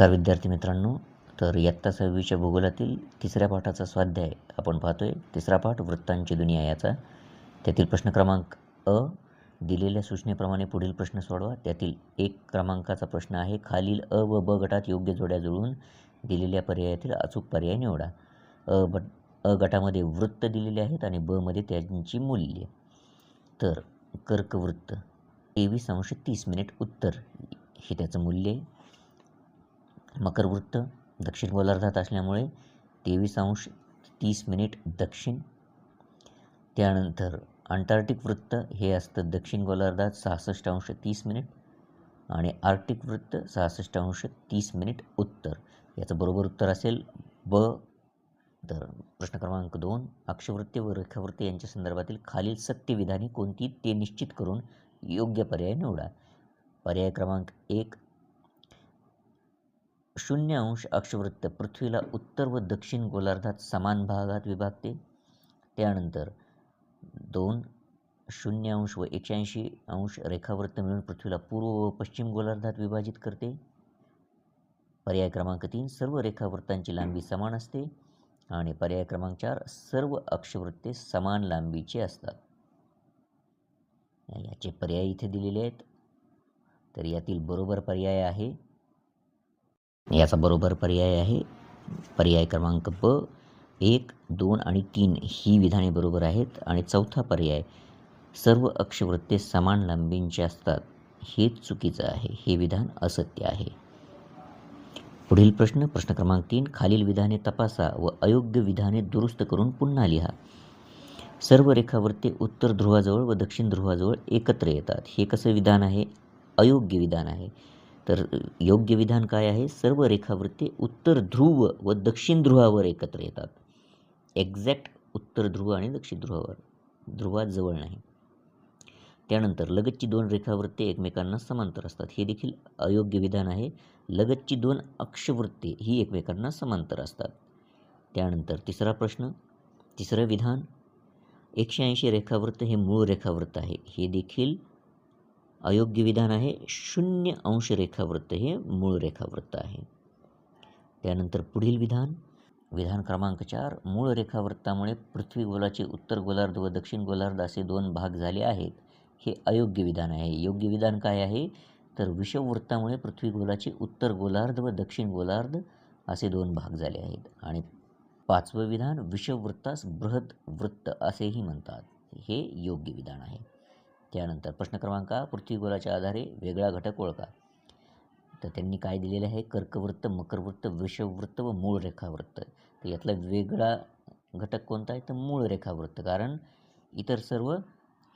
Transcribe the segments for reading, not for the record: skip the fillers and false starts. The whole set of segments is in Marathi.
नमस्कार विद्यार्थी मित्रांनो. तर इयत्ता 6वीच्या भूगोलातील तिसऱ्या पाठाचा स्वाध्याय आपण पाहतोय. तिसरा पाठ वृत्तांची दुनिया याचा. त्यातील प्रश्न क्रमांक अ. दिलेल्या सूचनेप्रमाणे पुढील प्रश्न सोडवा. त्यातील 1 क्रमांकाचा प्रश्न आहे, खालील अ व ब गटात योग्य जोड्या जुळवून दिलेल्या पर्यायातील अचूक पर्याय निवडा. अ गटामध्ये वृत्त दिलेले आहेत आणि ब मध्ये त्यांची मूल्ये. तर कर्कवृत्त 23°30' उत्तर हे त्याचं मूल्य आहे. मकर वृत्त दक्षिण गोलार्धात असल्यामुळे 23°30' दक्षिण. त्यानंतर अंटार्क्टिक वृत्त हे असतं दक्षिण गोलार्धात 66°30' आणि आर्क्टिक वृत्त 66°30' उत्तर. याचं बरोबर उत्तर असेल ब. तर प्रश्न क्रमांक 2, अक्षवृत्ते व रेखावृत्ते यांच्या संदर्भातील खालील सत्य विधाने कोणती ते निश्चित करून योग्य पर्याय निवडा. पर्याय क्रमांक 1, 0° अक्षवृत्त पृथ्वीला उत्तर व दक्षिण गोलार्धात समान भागात विभागते. त्यानंतर 2, 0° व 180° रेखावृत्त मिळून पृथ्वीला पूर्व व पश्चिम गोलार्धात विभाजित करते. पर्याय क्रमांक 3, सर्व रेखावृत्तांची लांबी समान असते. आणि पर्याय क्रमांक 4, सर्व अक्षवृत्ते समान लांबीची असतात. याचे पर्याय इथे दिलेले आहेत. तर यातील बरोबर पर्याय आहे, याचा बरोबर पर्याय आहे पर्याय क्रमांक ब. 1, 2 आणि 3 ही विधाने बरोबर आहेत. आणि चौथा पर्याय, सर्व अक्षवृत्ते समान लांबींची असतात, हे चुकीचं आहे. हे विधान असत्य आहे. पुढील प्रश्न क्रमांक 3, खालील विधाने तपासा व अयोग्य विधाने दुरुस्त करून पुन्हा लिहा. सर्व रेखावृत्ते उत्तर ध्रुवाजवळ व दक्षिण ध्रुवाजवळ एकत्र येतात. हे कसं विधान आहे? अयोग्य विधान आहे. तर योग्य विधान काय आहे? सर्व रेखावृत्ते उत्तर ध्रुव व दक्षिण ध्रुवावर एकत्र येतात. एक्झॅक्ट उत्तर ध्रुव आणि दक्षिण ध्रुवाजवळ नाही. त्यानंतर लगतची 2 रेखावृत्ते एकमेकांना समांतर असतात. हे देखील अयोग्य विधान आहे. लगतची 2 अक्षवृत्ते ही एकमेकांना समांतर असतात. त्यानंतर तिसरं विधान, 180 रेखावृत्त हे मूळ रेखावृत्त आहे. हे देखील अयोग्य विधान आहे. 0° रेखावृत्त हे मूळ रेखावृत्त आहे. त्यानंतर पुढील विधान क्रमांक 4, मूळ रेखावृत्तामुळे पृथ्वी गोलाचे उत्तर गोलार्ध व दक्षिण गोलार्ध असे 2 भाग झाले आहेत. हे अयोग्य विधान आहे. योग्य विधान काय आहे? तर विषुववृत्तामुळे पृथ्वी गोलाचे उत्तर गोलार्ध व दक्षिण गोलार्ध असे 2 भाग झाले आहेत. आणि 5वं विधान, विषुववृत्तास बृहद वृत्त असेही म्हणतात. हे योग्य विधान आहे. त्यानंतर प्रश्न क्रमांक, पृथ्वी गोलाच्या आधारे वेगळा घटक ओळखा. तर त्यांनी काय दिलेले आहे? कर्कवृत्त, मकरवृत्त, विषुववृत्त व मूळ रेखावृत्त. तर यातला वेगळा घटक कोणता आहे? तर मूळ रेखावृत्त. कारण इतर सर्व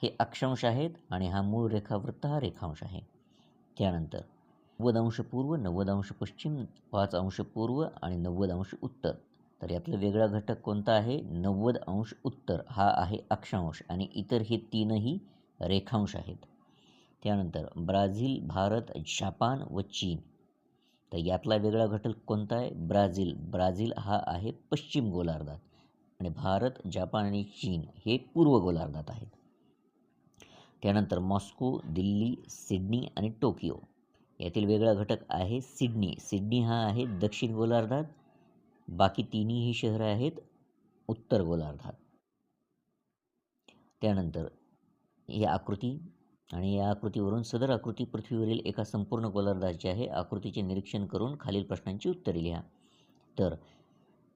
हे अक्षांश आहेत आणि हा मूळ रेखावृत्त हा रेखांश आहे. त्यानंतर 90° पूर्व, 90° पश्चिम, 5° पूर्व आणि 90° उत्तर. तर यातला वेगळा घटक कोणता आहे? 90° उत्तर हा आहे अक्षांश आणि इतर हे 3ही रेखांश आहेत. त्यानंतर ब्राझील, भारत, जपान व चीन. तर यातला वेगळा घटक कोणता आहे? ब्राझील हा आहे पश्चिम गोलार्धात आणि भारत, जपान आणि चीन हे पूर्व गोलार्धात आहेत. त्यानंतर मॉस्को, दिल्ली, सिडनी आणि टोकियो. यातील वेगळा घटक आहे सिडनी हा आहे दक्षिण गोलार्धात. बाकी 3ही शहरं आहेत उत्तर गोलार्धात. त्यानंतर ही आकृती आणि या आकृतीवरून सदर आकृती पृथ्वीवरील एका संपूर्ण गोलार्धाची आहे. आकृतीचे निरीक्षण करून खालील प्रश्नांची उत्तरे लिहा. तर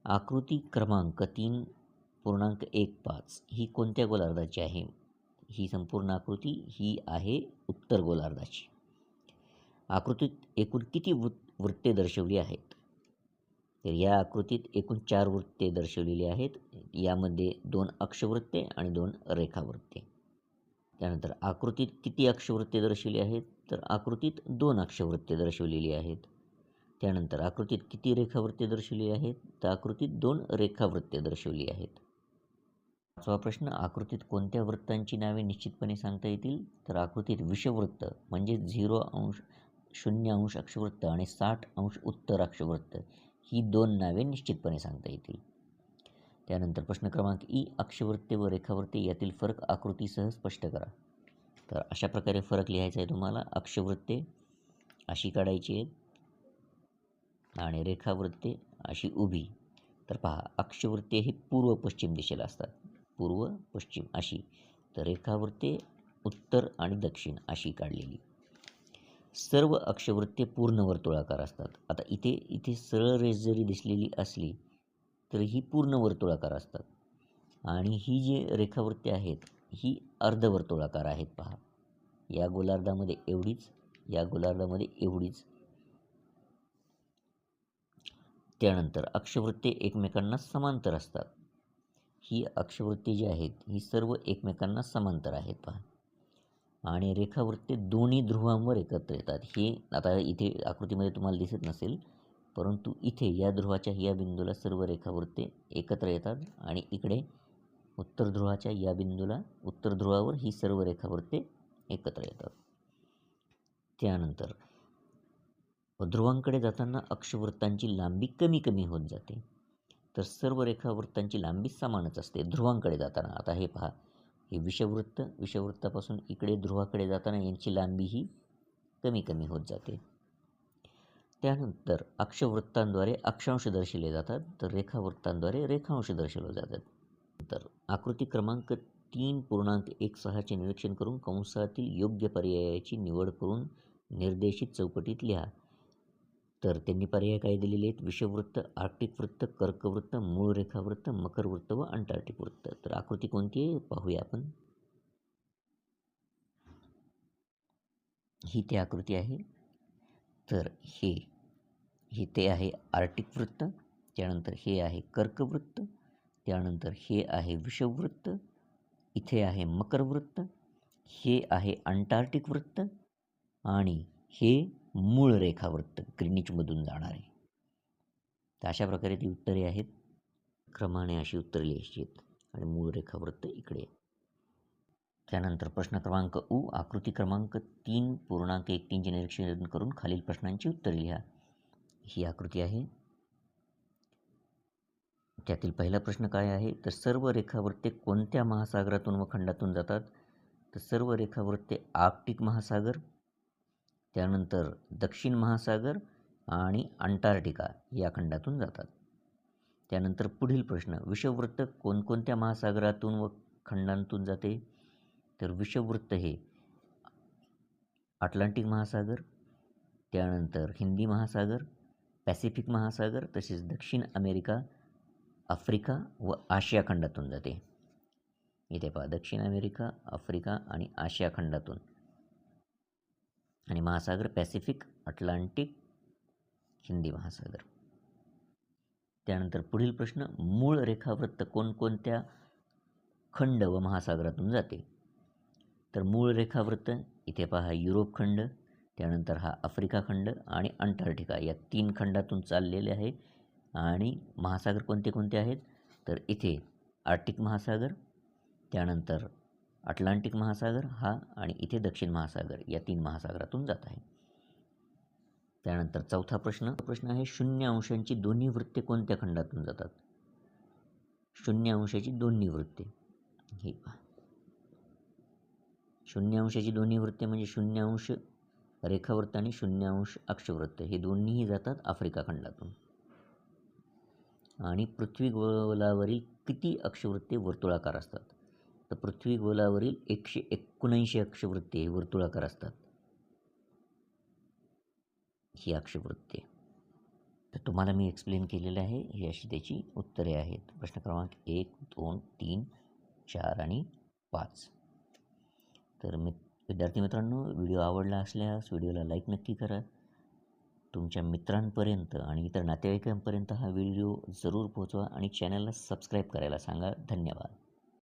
आकृती क्रमांक 3.15 ही कोणत्या गोलार्धाची आहे? ही संपूर्ण आकृती ही आहे उत्तर गोलार्धाची. आकृतीत एकूण किती वृत्ते दर्शवली आहेत? तर या आकृतीत एकूण 4 वृत्ते दर्शवलेली आहेत. यामध्ये 2 अक्षवृत्ते आणि 2 रेखावृत्ते. त्यानंतर आकृतीत किती अक्षवृत्ते दर्शवली आहेत? तर आकृतीत 2 अक्षवृत्ते दर्शवलेली आहेत. त्यानंतर आकृतीत किती रेखावृत्ते दर्शवली आहेत? तर आकृतीत 2 रेखावृत्ते दर्शवली आहेत. 5वा प्रश्न, आकृतीत कोणत्या वृत्तांची नावे निश्चितपणे सांगता येतील? तर आकृतीत विषुववृत्त म्हणजे 0° अक्षवृत्त आणि 60° उत्तर अक्षवृत्त ही 2 नावे निश्चितपणे सांगता येतील. त्यानंतर प्रश्न क्रमांक ई, अक्षवृत्ते व रेखावृत्ते यातील फरक आकृतीसह स्पष्ट करा. तर अशा प्रकारे फरक लिहायचा आहे तुम्हाला. अक्षवृत्ते अशी काढायची आहेत आणि रेखावृत्ते अशी उभी. तर पहा, अक्षवृत्ते ही पूर्व पश्चिम दिशेला असतात, पूर्व पश्चिम अशी. तर रेखावृत्ते उत्तर आणि दक्षिण अशी काढलेली. सर्व अक्षवृत्ते पूर्ण वर्तुळाकार असतात. आता इथे इथे सरळ रेष जरी दिसलेली असली तरी ही पूर्ण वर्तुळाकार असतात. आणि ही जी रेखावृत्ते आहेत ही अर्धवर्तुळाकार आहेत. पहा, या गोलार्धामध्ये एवढीच, या गोलार्धामध्ये एवढीच. त्यानंतर अक्षवृत्ते एकमेकांना समांतर असतात. ही अक्षवृत्ते जी आहेत ही सर्व एकमेकांना समांतर आहेत. पहा, आणि रेखावृत्ते दोन्ही ध्रुवांवर एकत्र येतात. हे आता इथे आकृतीमध्ये तुम्हाला दिसत नसेल, परंतु इथे या ध्रुवाच्या या बिंदूला सर्व रेखावृत्ते एकत्र येतात आणि इकडे उत्तर ध्रुवाच्या या बिंदूला, उत्तर ध्रुवावर ही सर्व रेखावृत्ते एकत्र येतात. त्यानंतर ध्रुवांकडे जाताना अक्षवृत्तांची लांबी कमी कमी होत जाते. तर सर्व रेखावृत्तांची लांबी समानच असते ध्रुवांकडे जाताना. आता हे पहा, हे विषुववृत्त, विषुववृत्तापासून इकडे ध्रुवाकडे जाताना यांची लांबी ही कमी कमी होत जाते. त्यानंतर अक्षवृत्तांद्वारे अक्षांश दर्शवले जातात, तर रेखावृत्तांद्वारे रेखांश दर्शवले जातात. तर आकृती क्रमांक 3.16 चे निरीक्षण करून कंसातील योग्य पर्यायाची निवड करून निर्देशित चौकटीत लिहा. तर त्यांनी पर्याय काय दिलेले आहेत? विषुववृत्त, आर्क्टिक वृत्त, कर्कवृत्त, मूळ रेखावृत्त, मकर वृत्त व अंटार्क्टिक वृत्त. तर आकृती कोणती आहे पाहूया आपण. ही ती आकृती आहे. तर हे ते आहे आर्क्टिक वृत्त, त्यानंतर हे आहे कर्कवृत्त, त्यानंतर हे आहे विषुववृत्त, इथे आहे मकर वृत्त, हे आहे अंटार्क्टिक वृत्त आणि हे मूळ रेखावृत्त ग्रीनिचमधून जाणारे. तर अशा प्रकारे ती उत्तरे आहेत. क्रमाने अशी उत्तरे लिहायची आहेत आणि मूळ रेखावृत्त इकडे. त्यानंतर प्रश्न क्रमांक उ, आकृती क्रमांक 3.13 चे निरीक्षण करून खालील प्रश्नांची उत्तरे लिहा. ही आकृती आहे. त्यातील पहिला प्रश्न काय आहे? तर सर्व रेखावृत्ते कोणत्या महासागरातून व खंडातून जातात? तर सर्व रेखावृत्ते आर्क्टिक महासागर, त्यानंतर दक्षिण महासागर आणि अंटार्क्टिका या खंडातून जातात. त्यानंतर पुढील प्रश्न, विषुववृत्त कोणकोणत्या महासागरातून व खंडांतून जाते? तर विषुववृत्त हे अटलांटिक महासागर, त्यानंतर हिंदी महासागर, पॅसिफिक महासागर, तसेच दक्षिण अमेरिका, आफ्रिका व आशिया खंडातून जाते. इथे पहा, दक्षिण अमेरिका, आफ्रिका आणि आशिया खंडातून. आणि महासागर पॅसिफिक, अटलांटिक, हिंदी महासागर. त्यानंतर पुढील प्रश्न, मूळ रेखावृत्त कोणकोणत्या खंड व महासागरातून जाते? तर मूळ रेखावृत्त इथे पहा, युरोप खंड, त्यानंतर हा आफ्रिका खंड आणि अंटार्क्टिका या 3 खंडातून चाललेले आहे. आणि महासागर कोणते कोणते आहेत? तर इथे आर्क्टिक महासागर, त्यानंतर अटलांटिक महासागर हा आणि इथे दक्षिण महासागर या 3 महासागरातून जात आहे. त्यानंतर चौथा प्रश्न आहे, 0 अंशांची दोन्ही वृत्ते कोणत्या खंडातून जातात? 0 अंशाची दोन्ही वृत्ते हे पहा, 0 अंशाची दोन्ही वृत्ते म्हणजे 0 अंश रेखावृत्त आणि 0 अंश अक्षवृत्त हे दोन्हीही जातात आफ्रिका खंडातून. आणि पृथ्वी गोलावरील किती अक्षवृत्ते वर्तुळाकार असतात? तर पृथ्वी गोलावरील 179 अक्षवृत्ते वर्तुळाकार असतात, ही अक्षवृत्ते. तर तुम्हाला मी एक्सप्लेन केलेलं आहे. ही अशी त्याची उत्तरे आहेत. प्रश्न क्रमांक 1, 2, 3, 4 आणि 5. तर विद्यार्थी मित्रांनो, व्हिडिओ आवडला असल्यास व्हिडिओला लाईक नक्की करा. तुमच्या मित्रांपर्यंत आणि इतर नातेवाईकांपर्यंत हा व्हिडिओ जरूर पोहोचवा आणि चॅनलला सबस्क्राईब करायला सांगा. धन्यवाद.